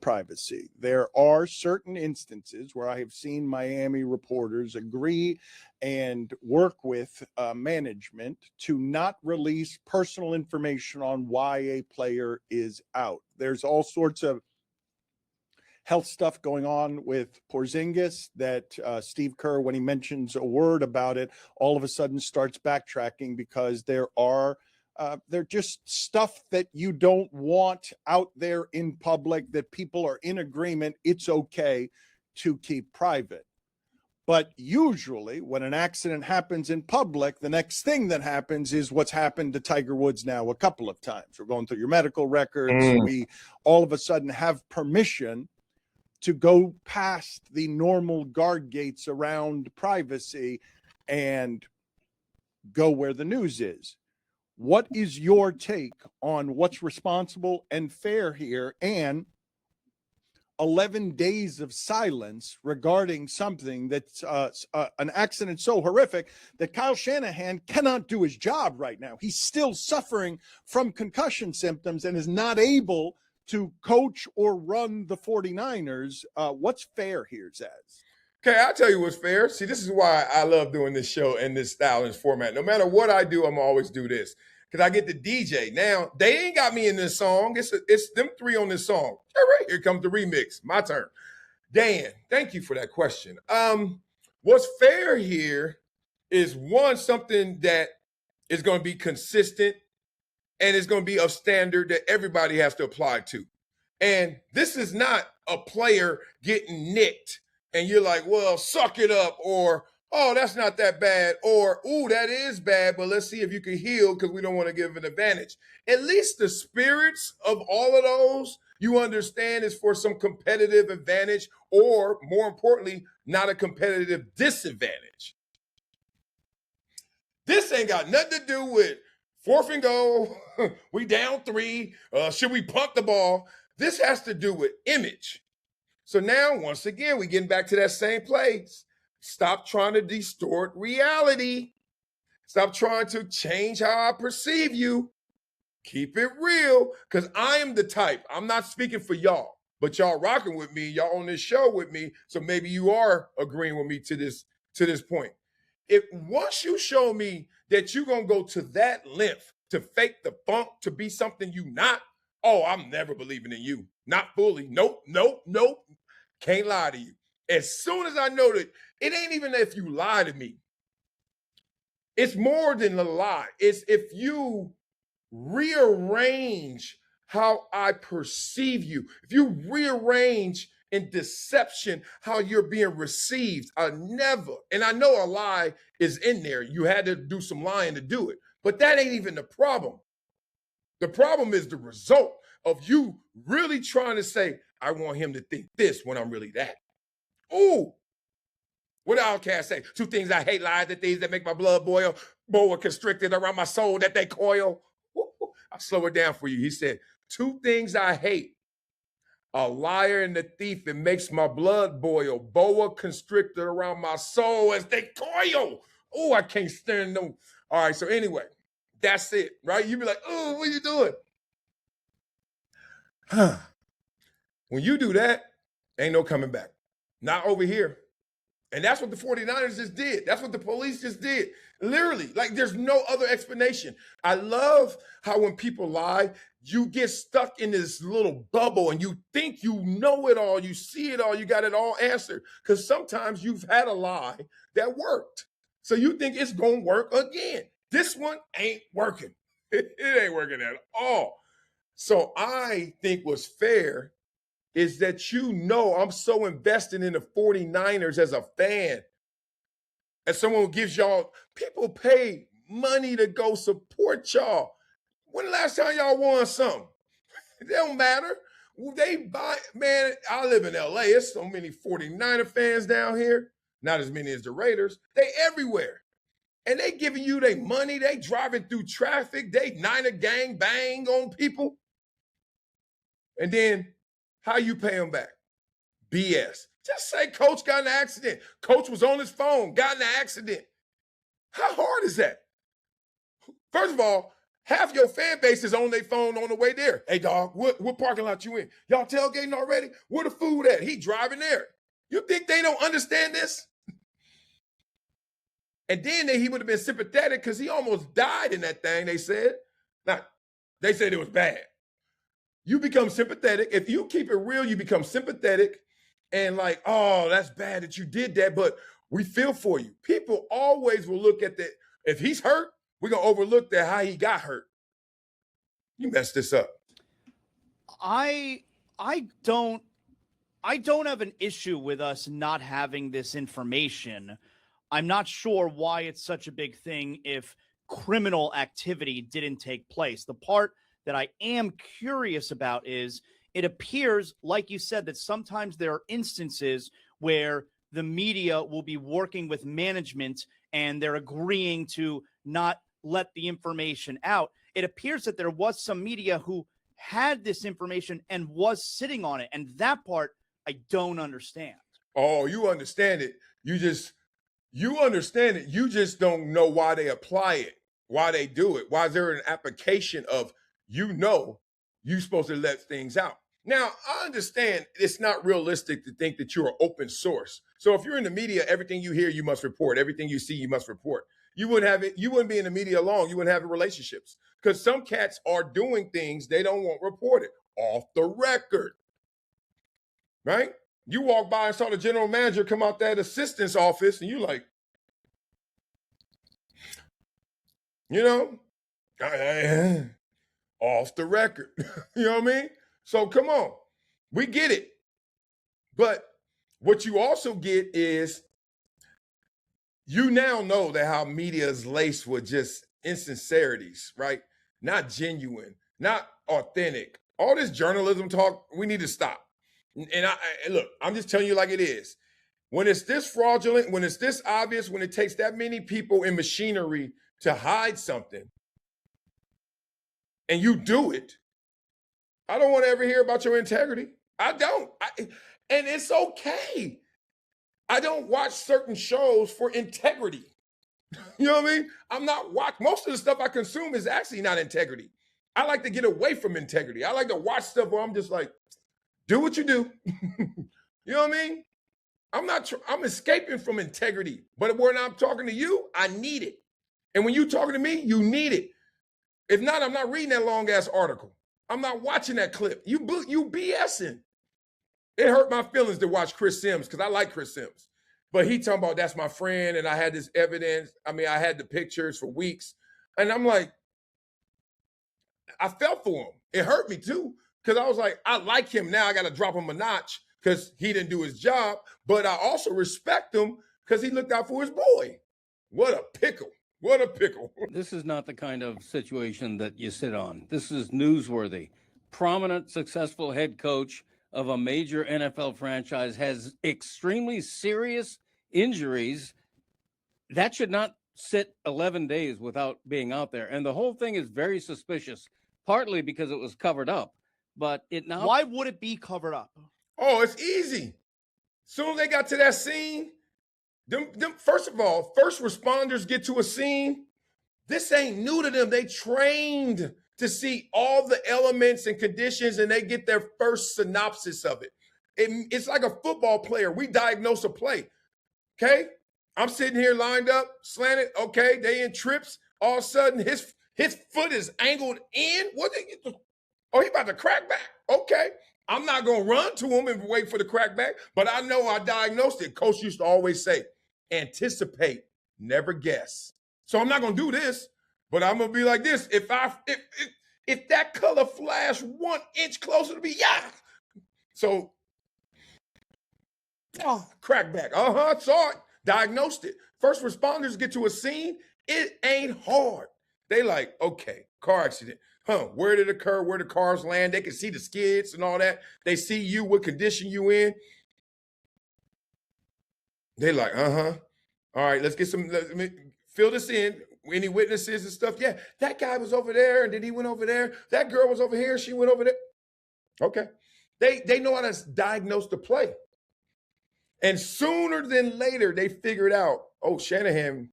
privacy. There are certain instances where I have seen Miami reporters agree and work with management to not release personal information on why a player is out. There's all sorts of health stuff going on with Porzingis that Steve Kerr, when he mentions a word about it, all of a sudden starts backtracking because they're just stuff that you don't want out there in public, that people are in agreement it's okay to keep private. But usually when an accident happens in public, the next thing that happens is what's happened to Tiger Woods now a couple of times. We're going through your medical records. We all of a sudden have permission to go past the normal guard gates around privacy and go where the news is. What is your take on what's responsible and fair here, and 11 days of silence regarding something that's an accident so horrific that Kyle Shanahan cannot do his job right now? He's still suffering from concussion symptoms and is not able to coach or run the 49ers. What's fair here, Zaz? Okay, I'll tell you what's fair. See, this is why I love doing this show in this style and this format. No matter what I do, I'm always do this because I get to DJ. Now, they ain't got me in this song. It's them three on this song. All right, here comes the remix. My turn. Dan, thank you for that question. What's fair here is, one, something that is going to be consistent and it's going to be of standard that everybody has to apply to. And this is not a player getting nicked and you're like, well, suck it up, or, oh, that's not that bad, or, ooh, that is bad, but let's see if you can heal because we don't want to give an advantage. At least the spirits of all of those, you understand, is for some competitive advantage, or more importantly, not a competitive disadvantage. This ain't got nothing to do with 4th and goal, we down 3, should we punt the ball? This has to do with image. So now, once again, we're getting back to that same place. Stop trying to distort reality. Stop trying to change how I perceive you. Keep it real, because I am the type. I'm not speaking for y'all, but y'all rocking with me. Y'all on this show with me, so maybe you are agreeing with me to this point. If once you show me that you're going to go to that length to fake the funk, to be something you not, oh, I'm never believing in you. Not fully. Nope. Can't lie to you. As soon as I know that, it ain't even if you lie to me. It's more than a lie. It's if you rearrange how I perceive you. If you rearrange in deception how you're being received. I never, and I know a lie is in there. You had to do some lying to do it. But that ain't even the problem. The problem is the result of you really trying to say, I want him to think this when I'm really that. Ooh. What did Outkast say? 2 things I hate: lies, the things that make my blood boil, boa constricted around my soul that they coil. Ooh. I'll slow it down for you. He said, 2 things I hate: a liar and a thief. It makes my blood boil, boa constricted around my soul as they coil. Oh, I can't stand them. All right, so anyway, that's it, right? You be like, oh, what are you doing? When you do that, ain't no coming back. Not over here. And that's what the 49ers just did. That's what the police just did. Literally, like there's no other explanation. I love how when people lie, you get stuck in this little bubble and you think you know it all, you see it all, you got it all answered. Because sometimes you've had a lie that worked. So you think it's going to work again. This one ain't working. It ain't working at all. So I think what's fair is that I'm so invested in the 49ers as a fan. As someone who gives y'all, people pay money to go support y'all. When the last time y'all won something? It don't matter. They buy, man, I live in LA. There's so many 49er fans down here. Not as many as the Raiders. They everywhere. And they giving you their money. They driving through traffic. They Niner gang bang on people. And then how you pay them back? BS. Just say coach got in an accident. Coach was on his phone, got in an accident. How hard is that? First of all, Half your fan base is on their phone on the way there. Hey, dog, what parking lot you in? Y'all tailgating already? Where the food at? He driving there. You think they don't understand this? And then he would have been sympathetic because he almost died in that thing, they said. Now, they said it was bad. You become sympathetic. If you keep it real, you become sympathetic and like, oh, that's bad that you did that, but we feel for you. People always will look at that. If he's hurt, we're going to overlook that how he got hurt. You messed this up. I don't have an issue with us not having this information. I'm not sure why it's such a big thing if criminal activity didn't take place. The part that I am curious about is it appears, like you said, that sometimes there are instances where the media will be working with management and they're agreeing to not let the information out. It appears that there was some media who had this information and was sitting on it. And that part I don't understand. Oh, you understand it. You understand it. You just don't know why they apply it, why they do it. Why is there an application of, you're supposed to let things out. Now, I understand it's not realistic to think that you're open source. So if you're in the media, everything you hear, you must report. Everything you see, you must report. You wouldn't have it. You wouldn't be in the media long. You wouldn't have relationships because some cats are doing things they don't want reported off the record, right? You walk by and saw the general manager come out that assistant's office and you like, off the record. You know what I mean? So come on, we get it. But what you also get is you now know that how media is laced with just insincerities, right? Not genuine, not authentic. All this journalism talk, we need to stop. And look, I'm just telling you like it is. When it's this fraudulent, when it's this obvious, when it takes that many people in machinery to hide something, and you do it, I don't want to ever hear about your integrity. I don't. And it's okay. I don't watch certain shows for integrity. You know what I mean? I'm not most of the stuff I consume is actually not integrity. I like to get away from integrity. I like to watch stuff where I'm just like, do what you do. You know what I mean? I'm escaping from integrity. But when I'm talking to you, I need it. And when you're talking to me, you need it. If not, I'm not reading that long ass article. I'm not watching that clip. You BSing. It hurt my feelings to watch Chris Sims because I like Chris Sims. But he talking about that's my friend and I had this evidence. I mean, I had the pictures for weeks. And I'm like, I felt for him. It hurt me too because I was like, I like him now. I got to drop him a notch because he didn't do his job. But I also respect him because he looked out for his boy. What a pickle. What a pickle. This is not the kind of situation that you sit on. This is newsworthy. Prominent, successful head coach of a major NFL franchise has extremely serious injuries. That should not sit 11 days without being out there. And the whole thing is very suspicious, partly because it was covered up. But it now. Why would it be covered up? Oh, it's easy. Soon as they got to that scene, them first of all, first responders get to a scene. This ain't new to them. They trained to see all the elements and conditions, and they get their first synopsis of it. It's like a football player. We diagnose a play. Okay? I'm sitting here lined up, slanted. Okay, they in trips. All of a sudden, his foot is angled in. He about to crack back. Okay. I'm not going to run to him and wait for the crack back, but I know I diagnosed it. Coach used to always say, anticipate, never guess. So I'm not going to do this, but I'm going to be like this. If that color flash 1 inch closer to me, yeah. So, crack back. Saw it, diagnosed it. First responders get to a scene. It ain't hard. They like, okay, car accident. Where did it occur? Where the cars land? They can see the skids and all that. They see you, what condition you in. They like, all right, let me fill this in. Any witnesses and stuff? Yeah, that guy was over there, and then he went over there. That girl was over here, she went over there. Okay. They know how to diagnose the play. And sooner than later, they figured out, oh, Shanahan,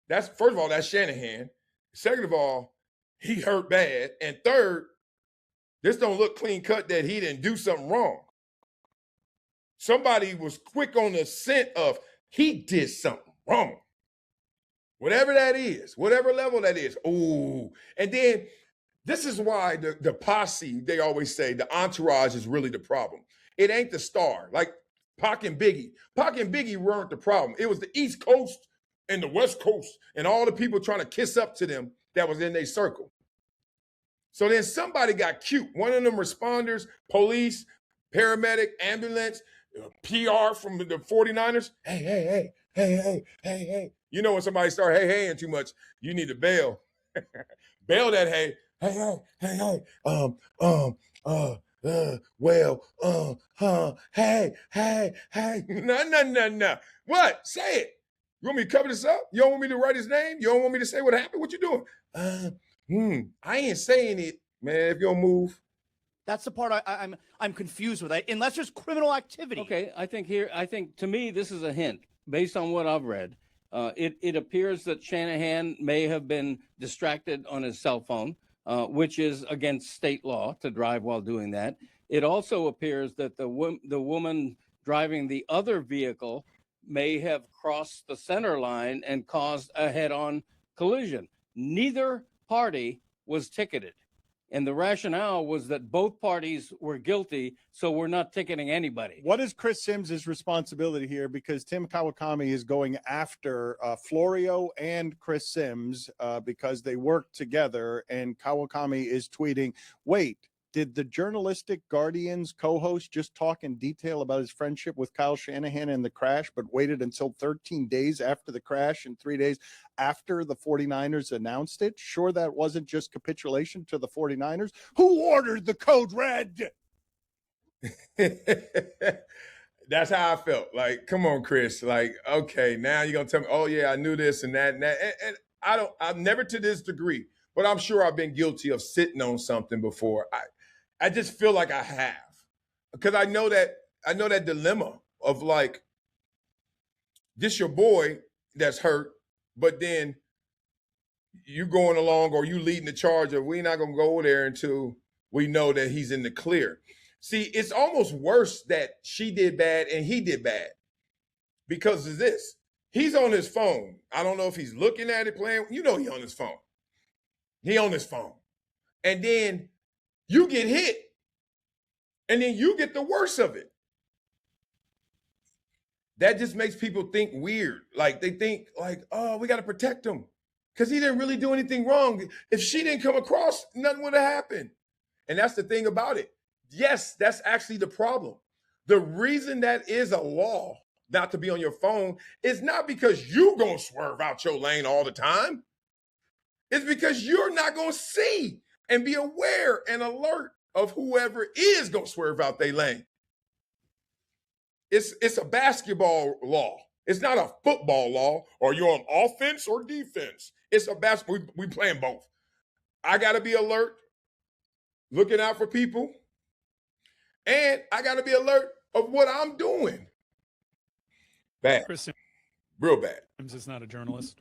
that's Shanahan. Second of all, he hurt bad. And third, this don't look clean cut that he didn't do something wrong. Somebody was quick on the scent of he did something wrong. Whatever that is, whatever level that is. Ooh. And then this is why the posse, they always say the entourage is really the problem. It ain't the star. Like Pac and Biggie. Pac and Biggie weren't the problem. It was the East Coast and the West Coast and all the people trying to kiss up to them that was in their circle. So then somebody got cute. One of them responders, police, paramedic, ambulance, PR from the 49ers. Hey. You know when somebody start hey-haying too much, you need to bail. Bail that hey. Hey. No. What? Say it. You want me to cover this up? You don't want me to write his name? You don't want me to say what happened? What you doing? I ain't saying it, man. If you don't move. That's the part I'm confused with. Unless there's criminal activity. Okay, I think to me this is a hint based on what I've read. It appears that Shanahan may have been distracted on his cell phone, which is against state law to drive while doing that. It also appears that the woman driving the other vehicle may have crossed the center line and caused a head-on collision. Neither party was ticketed. And the rationale was that both parties were guilty, so we're not ticketing anybody. What is Chris Sims' responsibility here? Because Tim Kawakami is going after Florio and Chris Sims because they work together, and Kawakami is tweeting, wait, did the journalistic Guardians co-host just talk in detail about his friendship with Kyle Shanahan and the crash, but waited until 13 days after the crash and 3 days after the 49ers announced it? Sure, that wasn't just capitulation to the 49ers. Who ordered the code red? That's how I felt. Like, come on, Chris. Like, okay, now you're going to tell me, oh, yeah, I knew this and that and that. And I'm never to this degree, but I'm sure I've been guilty of sitting on something before. I just feel like I have, because I know that dilemma of like, this your boy that's hurt, but then you going along or you leading the charge of we're not going to go there until we know that he's in the clear. See, it's almost worse that she did bad and he did bad because of this. He's on his phone. I don't know if he's looking at it, playing. You know he on his phone. He on his phone. And then you get hit, and then you get the worst of it. That just makes people think weird. Like they think like, oh, we got to protect him because he didn't really do anything wrong. If she didn't come across, nothing would have happened. And that's the thing about it. Yes, that's actually the problem. The reason that is a law not to be on your phone is not because you're going to swerve out your lane all the time. It's because you're not going to see and be aware and alert of whoever is going to swerve out their lane. It's a basketball law. It's not a football law, or you're on offense or defense. It's a basketball. We playing both. I got to be alert, looking out for people, and I got to be alert of what I'm doing. Bad. Chris Real bad. Sims is not a journalist.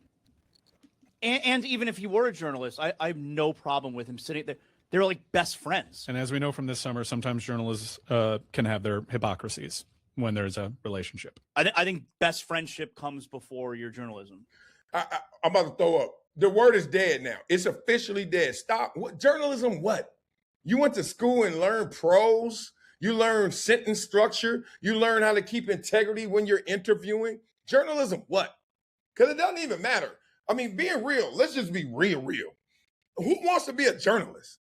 And even if he were a journalist, I have no problem with him sitting there. They're like best friends. And as we know from this summer, sometimes journalists can have their hypocrisies when there's a relationship. I think best friendship comes before your journalism. I'm about to throw up. The word is dead now. It's officially dead. Stop. What journalism? What? You went to school and learned prose. You learn sentence structure. You learn how to keep integrity when you're interviewing. Journalism, what? Because it doesn't even matter. I mean, being real, let's just be real. Who wants to be a journalist?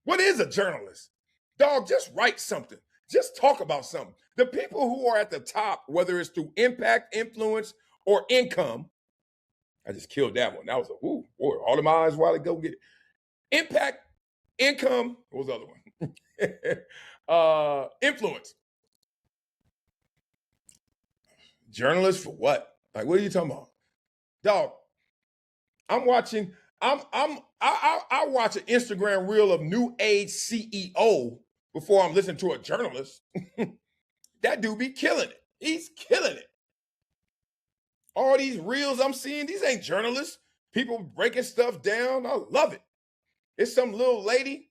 What is a journalist? Dog, just write something. Just talk about something. The people who are at the top, whether it's through impact, influence, or income, I just killed that one. That was a, ooh, boy, all of my eyes while I go get it. Impact, income, what was the other one? Influence. Journalist for what? Like, what are you talking about? Dog, I'm watching, I watch an Instagram reel of new age CEO before I'm listening to a journalist. That dude be killing it. He's killing it. All these reels I'm seeing, these ain't journalists. People breaking stuff down. I love it. It's some little lady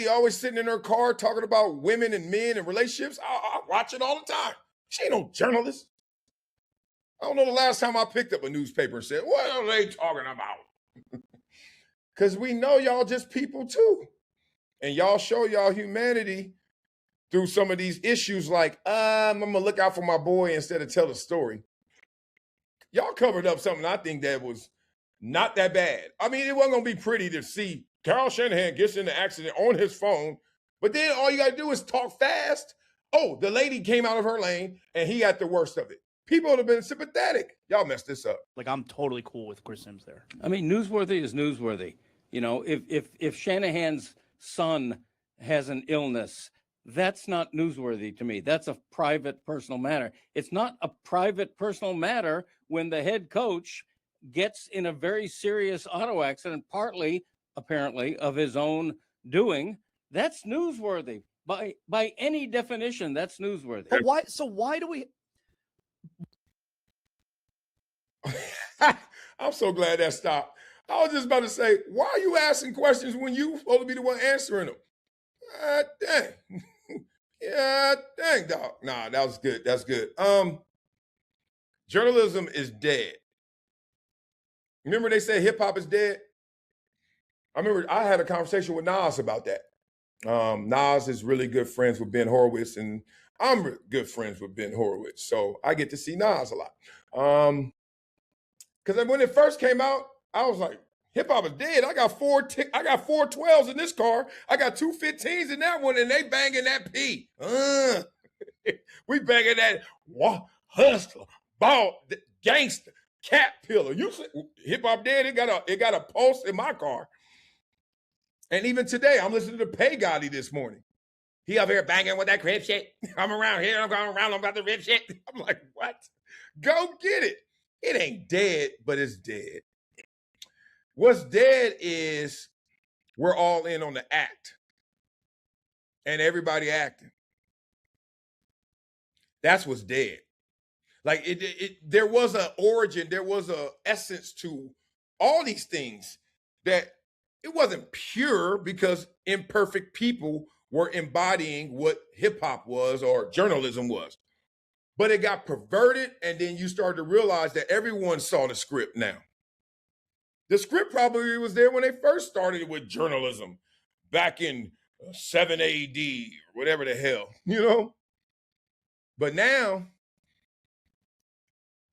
always sitting in her car talking about women and men and relationships. I watch it all the time. She ain't no journalist. I don't know the last time I picked up a newspaper and said, what are they talking about? Because we know y'all just people too. And y'all show y'all humanity through some of these issues like, I'm going to look out for my boy instead of tell the story. Y'all covered up something I think that was not that bad. I mean, it wasn't going to be pretty to see Carl Shanahan gets in an accident on his phone, but then all you got to do is talk fast. Oh, the lady came out of her lane and he got the worst of it. People would have been sympathetic. Y'all messed this up. Like, I'm totally cool with Chris Sims there. I mean, newsworthy is newsworthy. You know, if Shanahan's son has an illness, that's not newsworthy to me. That's a private, personal matter. It's not a private, personal matter when the head coach gets in a very serious auto accident, partly, apparently, of his own doing. That's newsworthy. By any definition, that's newsworthy. But why? So why do we? I'm so glad that stopped. I was just about to say, why are you asking questions when you supposed to be the one answering them? Dang. Yeah, dang, dog. Nah, that was good. That's good. Journalism is dead. Remember they said hip hop is dead? I remember I had a conversation with Nas about that. Nas is really good friends with Ben Horowitz, and I'm good friends with Ben Horowitz. So I get to see Nas a lot. Because when it first came out, I was like, hip hop is dead. I got four 12s in this car. I got 2 15s in that one, and they banging that P. We banging that hustler, ball, gangster, cat pillar. You say hip hop dead? It got a pulse in my car. And even today, I'm listening to Pay Gotti this morning. He up here banging with that crib shit. I'm around here. I'm going around about the rib shit. I'm like, what? Go get it. It ain't dead, but it's dead. What's dead is we're all in on the act. And everybody acting. That's what's dead. Like there was an origin, there was an essence to all these things that it wasn't pure because imperfect people were embodying what hip hop was or journalism was. But it got perverted, and then you started to realize that everyone saw the script now. The script probably was there when they first started with journalism back in 7 AD or whatever the hell, you know? But now,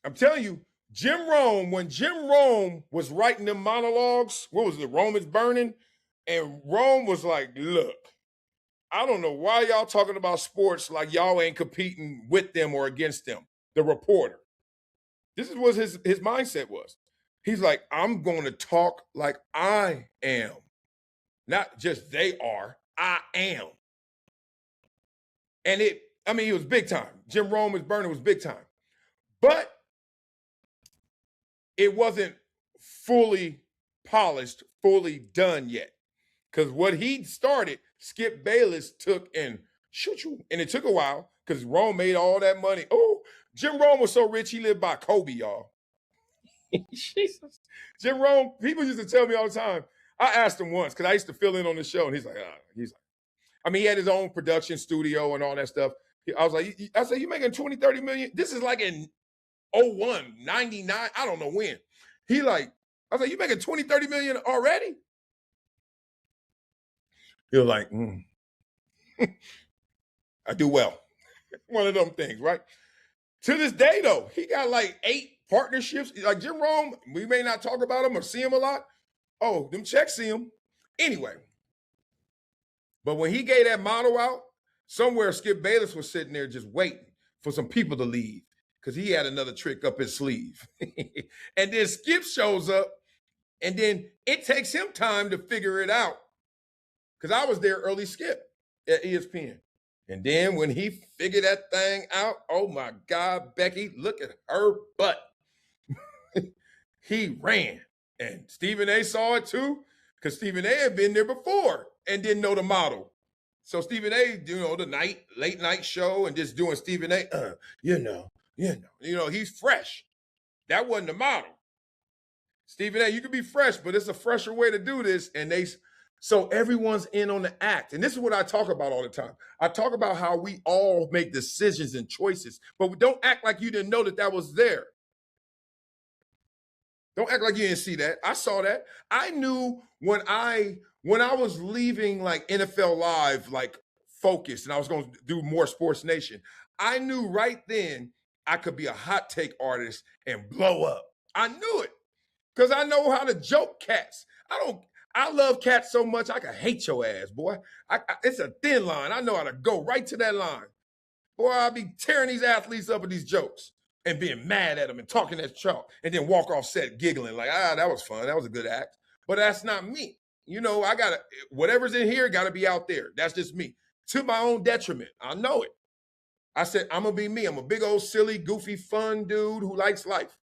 I'm telling you, when Jim Rome was writing them monologues, what was it, Rome is Burning? And Rome was like, look, I don't know why y'all talking about sports like y'all ain't competing with them or against them. The reporter. This is what his mindset was. He's like, I'm going to talk like I am. Not just they are, I am. And it was big time. Jim Rome is Burning was big time. But it wasn't fully polished, fully done yet. Because what he started, Skip Bayless took and and it took a while because Rome made all that money. Oh, Jim Rome was so rich, he lived by Kobe, y'all. Jesus. Jim Rome, people used to tell me all the time. I asked him once, because I used to fill in on the show, and he's like, he had his own production studio and all that stuff. I said, you making 20, 30 million? This is like in 01, 99, I don't know when. I was like, you making 20, 30 million already? He was like, I do well. One of them things, right? To this day, though, he got like 8 partnerships. Like Jim Rome, we may not talk about him or see him a lot. Oh, them checks see him. Anyway. But when he gave that model out, somewhere Skip Bayless was sitting there just waiting for some people to leave because he had another trick up his sleeve. And then Skip shows up, and then it takes him time to figure it out. Because I was there early, Skip, at ESPN. And then when he figured that thing out, oh my God, Becky, look at her butt. He ran. And Stephen A saw it too, because Stephen A had been there before and didn't know the model. So Stephen A, the late night show and just doing Stephen A, he's fresh. That wasn't the model. Stephen A., you can be fresh, but it's a fresher way to do this. And so everyone's in on the act. And this is what I talk about all the time. I talk about how we all make decisions and choices, but we don't act like you didn't know that was there. Don't act like you didn't see that. I saw that. I knew when I was leaving like NFL Live, like focused, and I was going to do more Sports Nation, I knew right then I could be a hot take artist and blow up. I knew it because I know how to joke cats. I love cats so much I can hate your ass, boy. It's a thin line. I know how to go right to that line. Boy, I'll be tearing these athletes up with these jokes and being mad at them and talking that chalk and then walk off set giggling like, that was fun. That was a good act. But that's not me. You know, whatever's in here got to be out there. That's just me. To my own detriment. I know it. I said, I'm going to be me. I'm a big old silly, goofy, fun dude who likes life.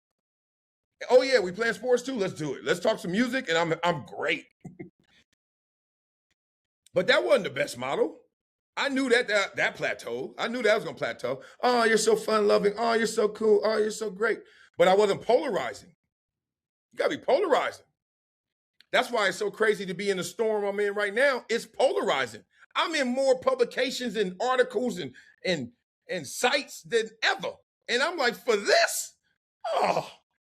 Oh yeah, we playing sports too. Let's do it. Let's talk some music, and I'm great. But that wasn't the best model. I knew that plateau. I knew that was gonna plateau. Oh, you're so fun loving. Oh, you're so cool. Oh, you're so great. But I wasn't polarizing. You gotta be polarizing. That's why it's so crazy to be in the storm I'm in right now. It's polarizing. I'm in more publications and articles and sites than ever. And I'm like, for this,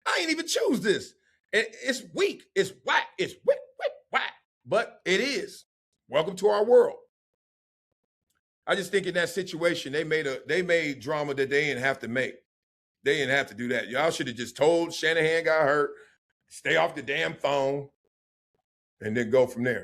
I ain't even choose this. It's weak. It's whack. It's whack. But it is. Welcome to our world. I just think in that situation, they made drama that they didn't have to make. They didn't have to do that. Y'all should have just told Shanahan got hurt, stay off the damn phone, and then go from there.